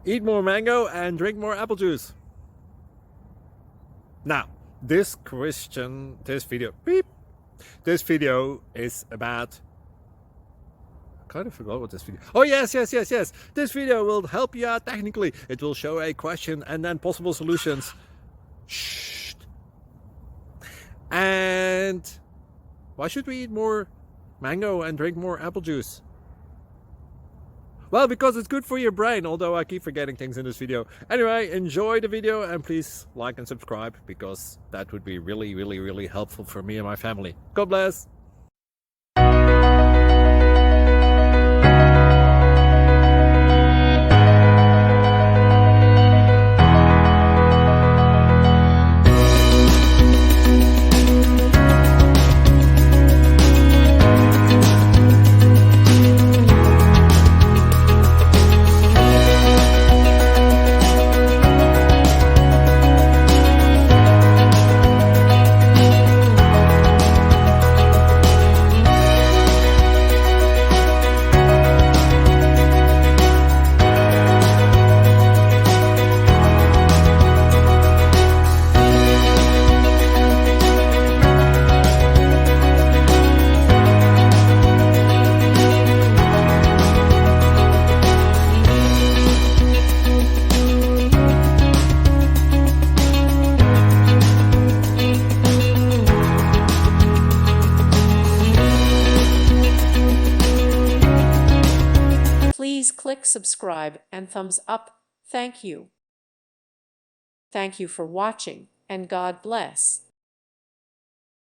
Eat more mango and drink more apple juice. Now, this video is about, I kind of forgot what this video. Oh yes. This video will help you out technically. It will show a question and then possible solutions. Shh. And why should we eat more mango and drink more apple juice? Well, because it's good for your brain, although I keep forgetting things in this video. Anyway, enjoy the video and please like and subscribe, because that would be really helpful for me and my family. God bless! Please click subscribe and thumbs up. Thank you. Thank you for watching, and God bless.